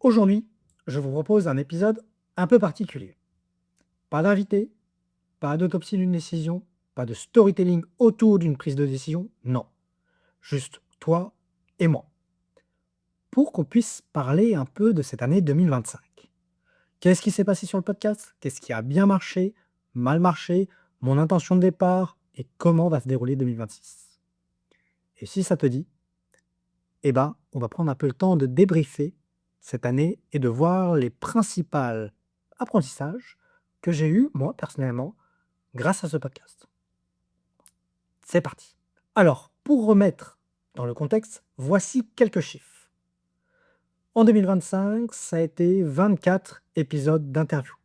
Aujourd'hui, je vous propose un épisode un peu particulier. Pas d'invité, pas d'autopsie d'une décision, pas de storytelling autour d'une prise de décision, non. Juste toi et moi. Pour qu'on puisse parler un peu de cette année 2025. Qu'est-ce qui s'est passé sur le podcast? Qu'est-ce qui a bien marché, mal marché, mon intention de départ et comment va se dérouler 2026? Et si ça te dit, eh ben, on va prendre un peu le temps de débriefer cette année et de voir les principaux apprentissages que j'ai eus, moi, personnellement, grâce à ce podcast. C'est parti. Alors, pour remettre dans le contexte, voici quelques chiffres. En 2025, ça a été 24 épisodes d'interview.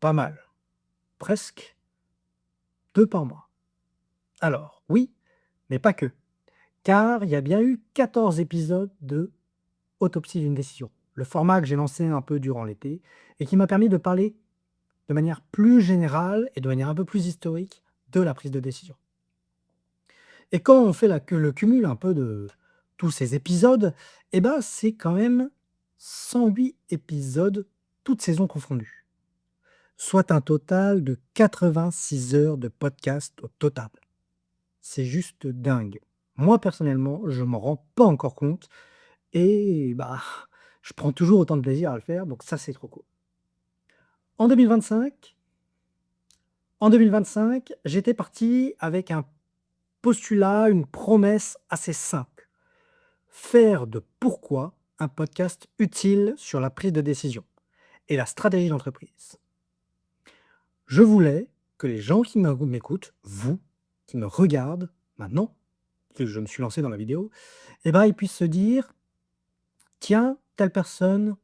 Pas mal. Presque 2 par mois. Alors, oui, mais pas que. Car il y a bien eu 14 épisodes de Autopsie d'une décision. Le format que j'ai lancé un peu durant l'été et qui m'a permis de parler de manière plus générale et de manière un peu plus historique de la prise de décision. Et quand on fait le cumul un peu de tous ces épisodes, eh ben, c'est quand même 108 épisodes, toutes saisons confondues. Soit un total de 86 heures de podcast au total. C'est juste dingue. Moi, personnellement, je m'en rends pas encore compte et bah, je prends toujours autant de plaisir à le faire, donc ça, c'est trop cool. En 2025 en 2025, j'étais parti avec un postulat, une promesse assez simple. Faire de Pourquoi un podcast utile sur la prise de décision et la stratégie d'entreprise. Je voulais que les gens qui m'écoutent, vous, qui me regardent maintenant, que je me suis lancé dans la vidéo, eh ben, ils puissent se dire: «Tiens, telle personne,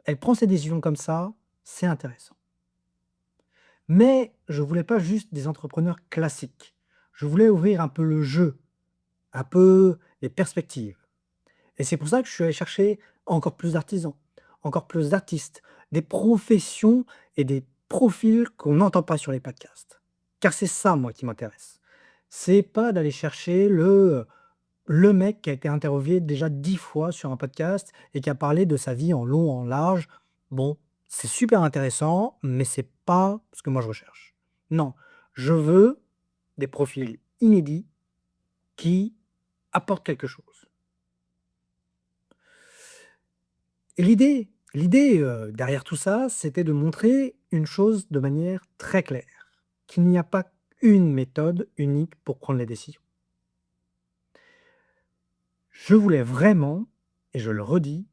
elle prend ses décisions comme ça, c'est intéressant». Mais je voulais pas juste des entrepreneurs classiques. Je voulais ouvrir un peu le jeu, un peu les perspectives. Et c'est pour ça que je suis allé chercher encore plus d'artisans, encore plus d'artistes, des professions et des profils qu'on n'entend pas sur les podcasts. Car c'est ça, moi, qui m'intéresse. C'est pas d'aller chercher le mec qui a été interviewé déjà 10 fois sur un podcast et qui a parlé de sa vie en long, en large. Bon, c'est super intéressant, mais c'est pas ce que moi je recherche. Non, je veux des profils inédits qui apportent quelque chose. Et l'idée, derrière tout ça, c'était de montrer une chose de manière très claire, qu'il n'y a pas une méthode unique pour prendre les décisions. Je voulais vraiment, et je le redis,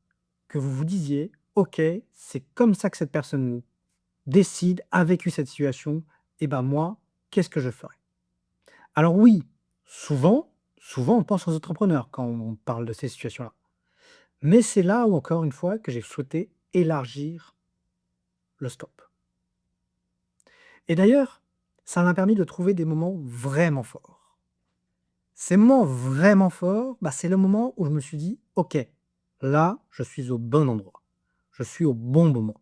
que vous vous disiez: «OK, c'est comme ça que cette personne décide, a vécu cette situation, et ben moi, qu'est-ce que je ferais?» Alors oui, souvent on pense aux entrepreneurs quand on parle de ces situations-là. Mais c'est là où encore une fois que j'ai souhaité élargir le scope. Et d'ailleurs, ça m'a permis de trouver des moments vraiment forts. Ces moments vraiment forts, bah, c'est le moment où je me suis dit: «OK, là, je suis au bon endroit. Je suis au bon moment.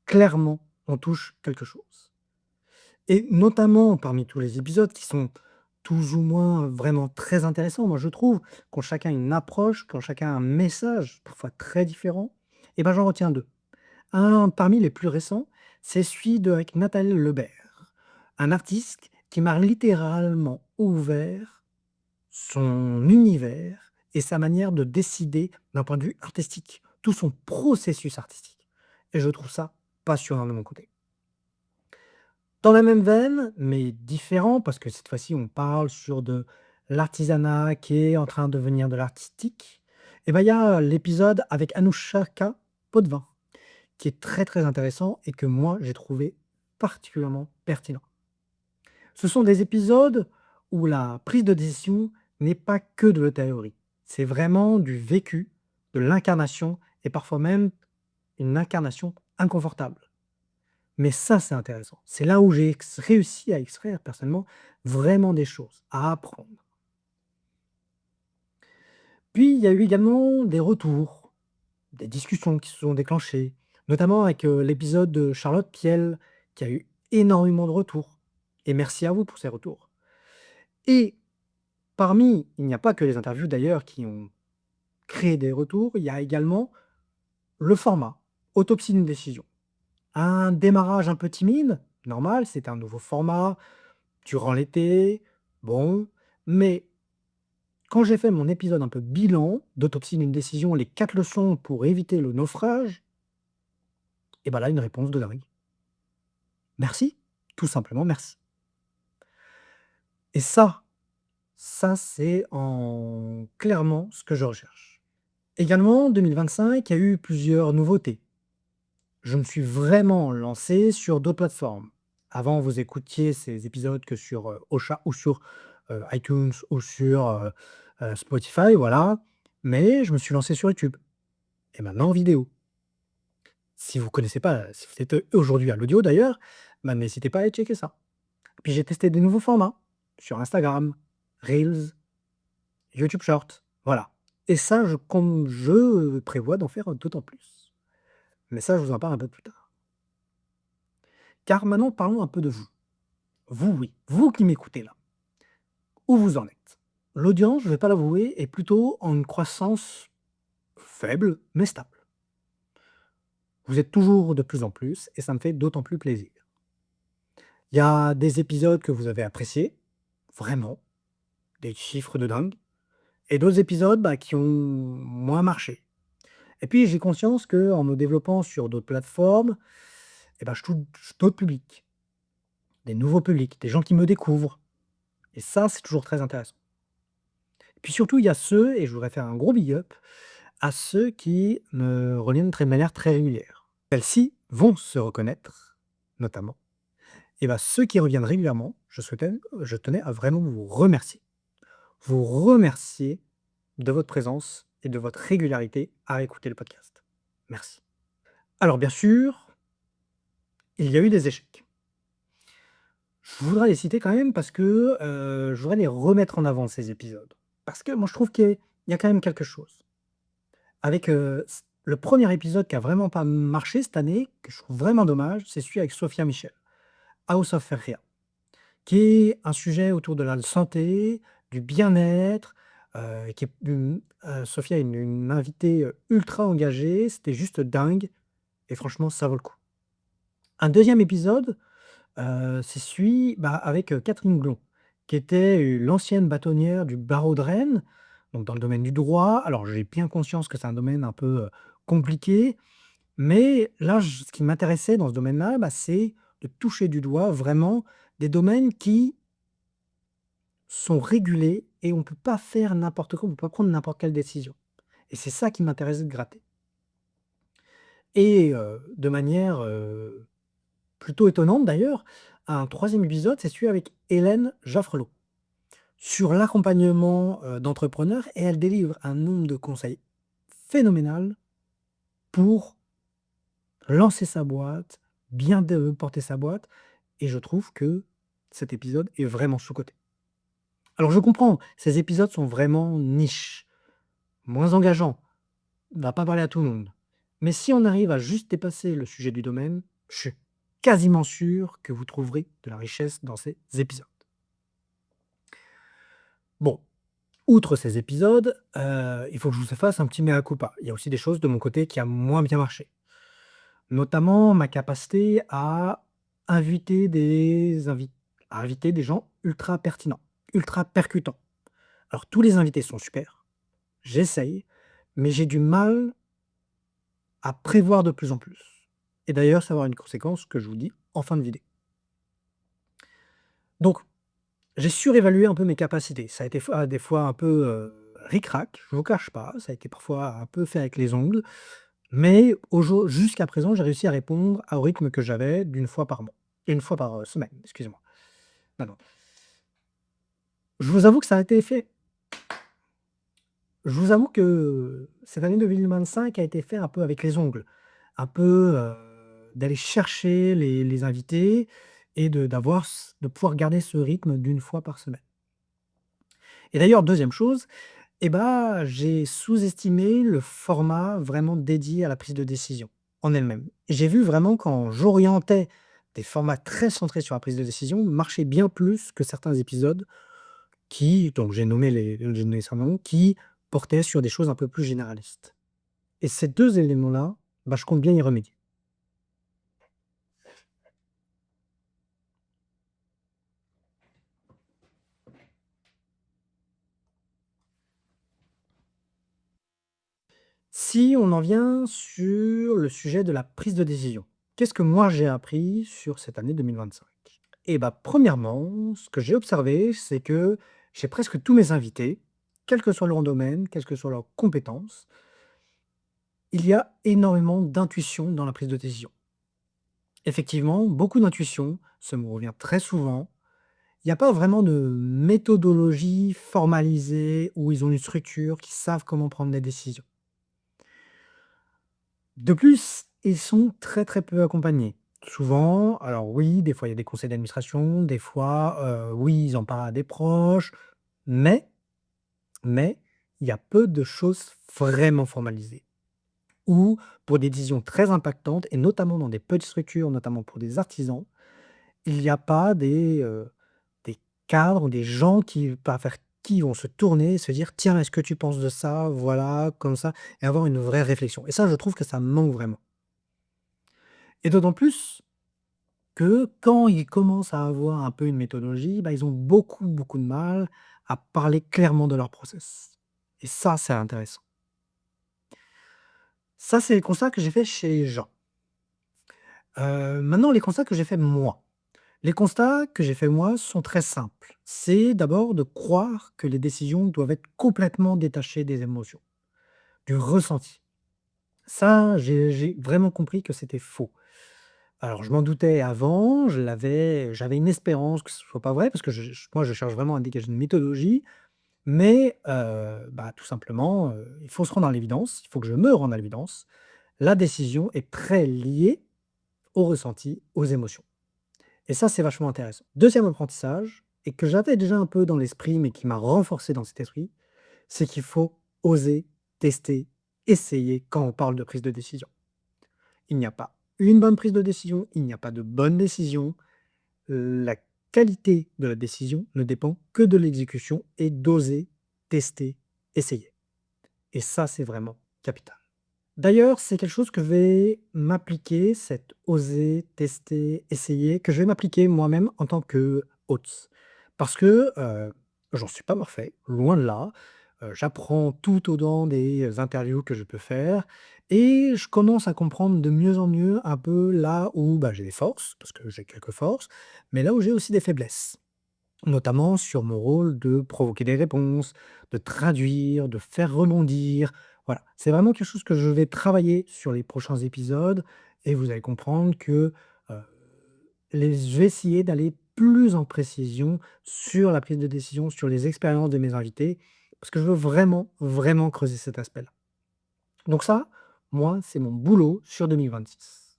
Clairement, on touche quelque chose». Et notamment parmi tous les épisodes qui sont tous ou moins vraiment très intéressants, moi je trouve, qu'ont chacun une approche, qu'ont chacun un message parfois très différent, et ben, j'en retiens 2. Un parmi les plus récents, c'est celui avec Nathalie Lebert, un artiste qui m'a littéralement ouvert son univers et sa manière de décider d'un point de vue artistique, tout son processus artistique. Et je trouve ça passionnant de mon côté. Dans la même veine, mais différent, parce que cette fois-ci on parle sur de l'artisanat qui est en train de devenir de l'artistique, et ben il y a l'épisode avec Anoushka Potvin, qui est très, très intéressant et que moi j'ai trouvé particulièrement pertinent. Ce sont des épisodes où la prise de décision n'est pas que de la théorie. C'est vraiment du vécu, de l'incarnation et parfois même une incarnation inconfortable. Mais ça, c'est intéressant. C'est là où j'ai réussi à extraire personnellement vraiment des choses, à apprendre. Puis il y a eu également des retours, des discussions qui se sont déclenchées, notamment avec l'épisode de Charlotte qui a eu énormément de retours. Et merci à vous pour ces retours. Et il n'y a pas que les interviews d'ailleurs qui ont créer des retours, il y a également le format, autopsie d'une décision. Un démarrage un peu timide, normal, c'est un nouveau format, durant l'été, bon, mais quand j'ai fait mon épisode un peu bilan d'autopsie d'une décision, les 4 leçons pour éviter le naufrage, et ben là, une réponse de dingue. Merci, tout simplement merci. Et ça c'est en clairement ce que je recherche. Également, 2025, il y a eu plusieurs nouveautés. Je me suis vraiment lancé sur d'autres plateformes. Avant, vous écoutiez ces épisodes que sur, Ocha ou sur, iTunes ou sur, Spotify, voilà. Mais je me suis lancé sur YouTube et maintenant en vidéo. Si vous connaissez pas, si vous êtes, aujourd'hui à l'audio d'ailleurs, bah, n'hésitez pas à aller checker ça. Puis j'ai testé des nouveaux formats sur Instagram, Reels, YouTube Short, voilà. Et ça, je prévois d'en faire d'autant plus. Mais ça, je vous en parle un peu plus tard. Car maintenant, parlons un peu de vous. Vous, oui, vous qui m'écoutez là, où vous en êtes? L'audience, je ne vais pas l'avouer, est plutôt en une croissance faible, mais stable. Vous êtes toujours de plus en plus et ça me fait d'autant plus plaisir. Il y a des épisodes que vous avez appréciés, vraiment, des chiffres de dingue, et d'autres épisodes, bah, qui ont moins marché. Et puis j'ai conscience qu'en me développant sur d'autres plateformes, et ben, je touche d'autres publics, des nouveaux publics, des gens qui me découvrent et ça, c'est toujours très intéressant. Et puis surtout, il y a ceux et je voudrais faire un gros big up à ceux qui me reviennent de manière très régulière. Celles-ci vont se reconnaître, notamment, et bah, ceux qui reviennent régulièrement, je tenais à vraiment vous remercier. Vous remercier de votre présence et de votre régularité à écouter le podcast. Merci. Alors bien sûr, il y a eu des échecs. Je voudrais les citer quand même parce que, je voudrais les remettre en avant ces épisodes. Parce que moi je trouve qu'il y a quand même quelque chose. Avec, le premier épisode qui a vraiment pas marché cette année, que je trouve vraiment dommage, c'est celui avec Sophia Michel, House of Feria, qui est un sujet autour de la santé, du bien-être, qui est Sophia est une invitée, ultra engagée, c'était juste dingue et franchement ça vaut le coup. Un deuxième épisode, c'est celui, bah, avec, Catherine Blond, qui était, l'ancienne bâtonnière du barreau de Rennes, donc dans le domaine du droit. Alors j'ai bien conscience que c'est un domaine un peu, compliqué, mais là, ce qui m'intéressait dans ce domaine-là, bah, c'est de toucher du doigt vraiment des domaines qui sont régulés et on ne peut pas faire n'importe quoi, on ne peut pas prendre n'importe quelle décision et c'est ça qui m'intéressait de gratter et de manière, plutôt étonnante d'ailleurs, un troisième épisode, c'est celui avec Hélène Jaffrelot, sur l'accompagnement, d'entrepreneurs et elle délivre un nombre de conseils phénoménal pour lancer sa boîte, bien porter sa boîte et je trouve que cet épisode est vraiment sous-coté. Alors je comprends, ces épisodes sont vraiment niche, moins engageants, on va pas parler à tout le monde. Mais si on arrive à juste dépasser le sujet du domaine, je suis quasiment sûr que vous trouverez de la richesse dans ces épisodes. Bon, outre ces épisodes, il faut que je vous fasse un petit mea culpa. Il y a aussi des choses de mon côté qui a moins bien marché. Notamment ma capacité à inviter à inviter des gens ultra pertinents, ultra percutants. Alors tous les invités sont super, j'essaye, mais j'ai du mal à prévoir de plus en plus. Et d'ailleurs, ça va avoir une conséquence que je vous dis en fin de vidéo. Donc, j'ai surévalué un peu mes capacités. Ça a été des fois un peu ric-rac, je ne vous cache pas, ça a été parfois un peu fait avec les ongles, mais jusqu'à présent, j'ai réussi à répondre au rythme que j'avais d'une fois par mois. Une fois par semaine, excusez-moi. Pardon. Je vous avoue que ça a été fait. Je vous avoue que cette année 2025 a été fait un peu avec les ongles. Un peu d'aller chercher les invités et de pouvoir garder ce rythme d'une fois par semaine. Et d'ailleurs, deuxième chose, eh ben, j'ai sous-estimé le format vraiment dédié à la prise de décision en elle-même. J'ai vu vraiment quand j'orientais des formats très centrés sur la prise de décision, marcher bien plus que certains épisodes qui, donc j'ai nommé certains noms, qui portait sur des choses un peu plus généralistes. Et ces 2 éléments-là, je compte bien y remédier. Si on en vient sur le sujet de la prise de décision, qu'est-ce que moi j'ai appris sur cette année 2025? Et premièrement, ce que j'ai observé, c'est que chez presque tous mes invités, quel que soit leur domaine, quelles que soient leurs compétences, il y a énormément d'intuition dans la prise de décision. Effectivement, beaucoup d'intuition, ça me revient très souvent. Il n'y a pas vraiment de méthodologie formalisée où ils ont une structure, qui savent comment prendre des décisions. De plus, ils sont très, très peu accompagnés. Souvent, alors oui, des fois il y a des conseils d'administration, des fois, oui, ils en parlent à des proches, mais mais il y a peu de choses vraiment formalisées. Ou pour des décisions très impactantes et notamment dans des petites structures, notamment pour des artisans, il n'y a pas des cadres ou des gens vers qui vont se tourner et se dire: «Tiens, est-ce que tu penses de ça? Voilà, comme ça» et avoir une vraie réflexion et ça, je trouve que ça manque vraiment et d'autant plus que quand ils commencent à avoir un peu une méthodologie, ils ont beaucoup, beaucoup de mal à parler clairement de leur process et ça, c'est intéressant. Ça, c'est les constats que j'ai fait chez les gens. Maintenant les constats que j'ai fait moi. Les constats que j'ai fait moi sont très simples. C'est d'abord de croire que les décisions doivent être complètement détachées des émotions, du ressenti. Ça, j'ai vraiment compris que c'était faux. Alors je m'en doutais avant, j'avais une espérance que ce soit pas vrai parce que moi je cherche vraiment à dégager une méthodologie, mais tout simplement, il faut se rendre à l'évidence, il faut que je me rende à l'évidence. La décision est très liée au ressenti, aux émotions et ça, c'est vachement intéressant. Deuxième apprentissage et que j'avais déjà un peu dans l'esprit, mais qui m'a renforcé dans cet esprit, c'est qu'il faut oser tester, essayer quand on parle de prise de décision. Il n'y a pas une bonne prise de décision, il n'y a pas de bonne décision. La qualité de la décision ne dépend que de l'exécution et d'oser, tester, essayer. Et ça, c'est vraiment capital. D'ailleurs, c'est quelque chose que je vais m'appliquer, cette oser, tester, essayer, que je vais m'appliquer moi-même en tant que hôte. Parce que, j'en suis pas parfait, loin de là. J'apprends tout au long des interviews que je peux faire et je commence à comprendre de mieux en mieux un peu là où, j'ai des forces, parce que j'ai quelques forces, mais là où j'ai aussi des faiblesses. Notamment sur mon rôle de provoquer des réponses, de traduire, de faire rebondir. Voilà, c'est vraiment quelque chose que je vais travailler sur les prochains épisodes et vous allez comprendre que, heu, je vais essayer d'aller plus en précision sur la prise de décision, sur les expériences de mes invités, parce que je veux vraiment, vraiment creuser cet aspect-là. Donc ça, moi, c'est mon boulot sur 2026.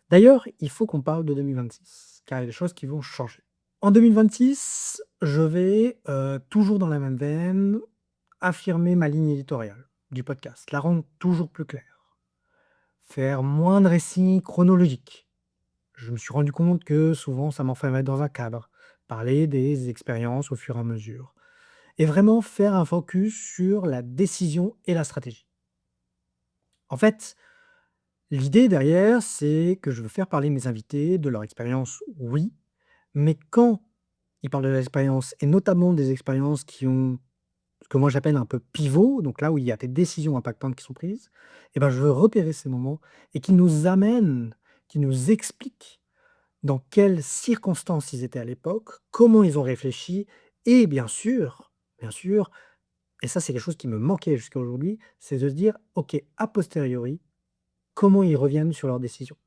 D'ailleurs, il faut qu'on parle de 2026, car il y a des choses qui vont changer. En 2026, je vais, toujours dans la même veine, affirmer ma ligne éditoriale du podcast, la rendre toujours plus claire, faire moins de récits chronologiques. Je me suis rendu compte que souvent ça m'enfermait dans un cadre, parler des expériences au fur et à mesure et vraiment faire un focus sur la décision et la stratégie. En fait, l'idée derrière, c'est que je veux faire parler mes invités de leur expérience, oui, mais quand ils parlent de l'expérience et notamment des expériences qui ont ce que moi j'appelle un peu pivot, donc là où il y a des décisions impactantes qui sont prises, je veux repérer ces moments et qui nous amènent, qui nous expliquent dans quelles circonstances ils étaient à l'époque, comment ils ont réfléchi et bien sûr, et ça c'est quelque chose qui me manquait jusqu'à aujourd'hui, c'est de se dire: «OK, a posteriori, comment ils reviennent sur leurs décisions?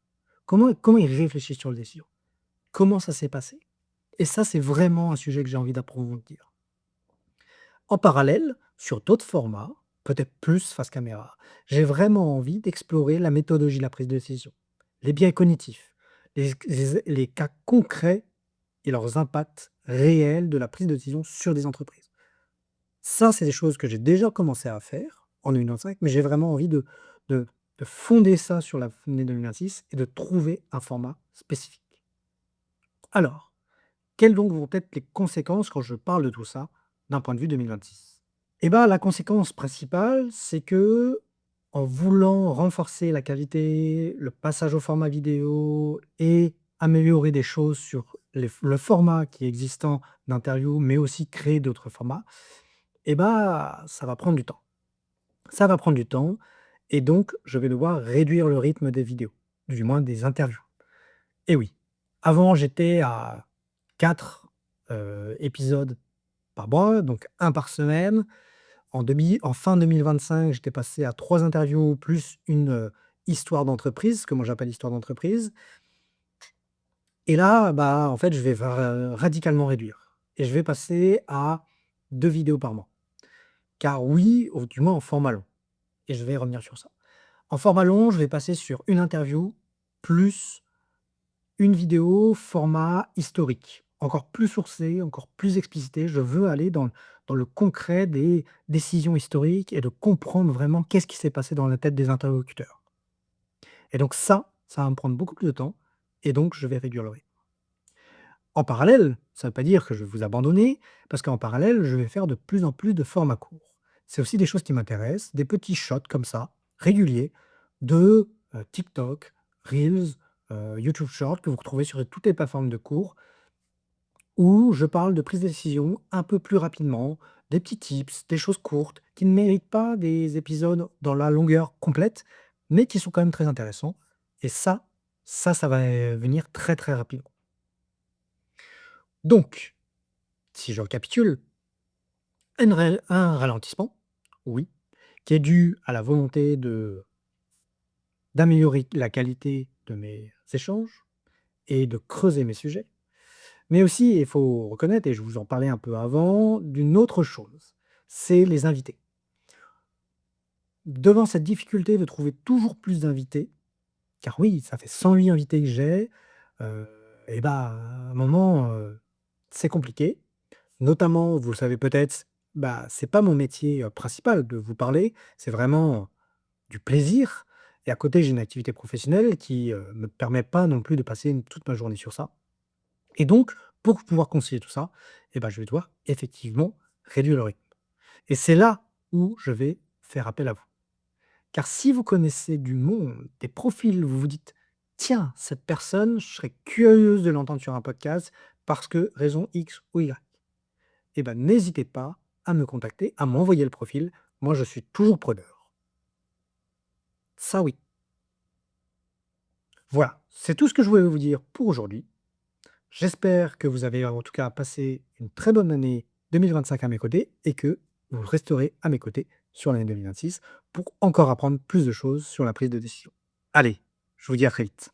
Comment ils réfléchissent sur les décisions? Comment ça s'est passé?» et ça, c'est vraiment un sujet que j'ai envie d'approfondir. En parallèle, sur d'autres formats, peut-être plus face caméra, j'ai vraiment envie d'explorer la méthodologie de la prise de décision, les biais cognitifs, les cas concrets et leurs impacts réels de la prise de décision sur des entreprises. Ça, c'est des choses que j'ai déjà commencé à faire en 2025, mais j'ai vraiment envie de, de fonder ça sur la année 2026 et de trouver un format spécifique. Alors, quelles donc vont être les conséquences quand je parle de tout ça d'un point de vue 2026? Et ben, la conséquence principale, c'est que en voulant renforcer la qualité, le passage au format vidéo et améliorer des choses sur le format qui est existant d'interview, mais aussi créer d'autres formats, et ben, ça va prendre du temps. Ça va prendre du temps et donc je vais devoir réduire le rythme des vidéos, du moins des interviews. Et oui, avant j'étais à 4 épisodes par mois, donc un par semaine. En fin 2025, j'étais passé à 3 interviews plus une, histoire d'entreprise, ce que moi j'appelle histoire d'entreprise. Et là, bah, en fait, je vais radicalement réduire et je vais passer à 2 vidéos par mois. Car oui, ou du moins en format long, et je vais revenir sur ça. En format long, je vais passer sur une interview plus une vidéo format historique, encore plus sourcée, encore plus explicitée. Je veux aller dans le concret des décisions historiques et de comprendre vraiment qu'est-ce qui s'est passé dans la tête des interlocuteurs. Et donc ça va me prendre beaucoup plus de temps et donc je vais réduire le rythme. En parallèle, ça ne veut pas dire que je vais vous abandonner, parce qu'en parallèle, je vais faire de plus en plus de formats courts. C'est aussi des choses qui m'intéressent, des petits shots comme ça, réguliers, de TikTok, Reels, YouTube Short, que vous retrouvez sur toutes les plateformes de cours, où je parle de prise de décision un peu plus rapidement, des petits tips, des choses courtes, qui ne méritent pas des épisodes dans la longueur complète, mais qui sont quand même très intéressants. Et ça va venir très très rapidement. Donc, si je récapitule, un ralentissement, oui, qui est dû à la volonté d'améliorer la qualité de mes échanges et de creuser mes sujets. Mais aussi, il faut reconnaître, et je vous en parlais un peu avant, d'une autre chose, c'est les invités. Devant cette difficulté de trouver toujours plus d'invités, car oui, ça fait 108 invités que j'ai, heu et bah, à un moment, c'est compliqué. Notamment, vous le savez peut-être, bah, c'est pas mon métier, principal de vous parler, c'est vraiment du plaisir et à côté, j'ai une activité professionnelle qui, me permet pas non plus de passer toute ma journée sur ça et donc pour pouvoir concilier tout ça et ben je vais devoir effectivement réduire le rythme et c'est là où je vais faire appel à vous. Car si vous connaissez du monde, des profils, vous vous dites: «Tiens, cette personne, je serais curieuse de l'entendre sur un podcast parce que raison X ou Y». Et ben, n'hésitez pas à me contacter, à m'envoyer le profil. Moi, je suis toujours preneur. Ça, oui. Voilà, c'est tout ce que je voulais vous dire pour aujourd'hui. J'espère que vous avez en tout cas passé une très bonne année 2025 à mes côtés et que vous resterez à mes côtés sur l'année 2026 pour encore apprendre plus de choses sur la prise de décision. Allez, je vous dis à très vite.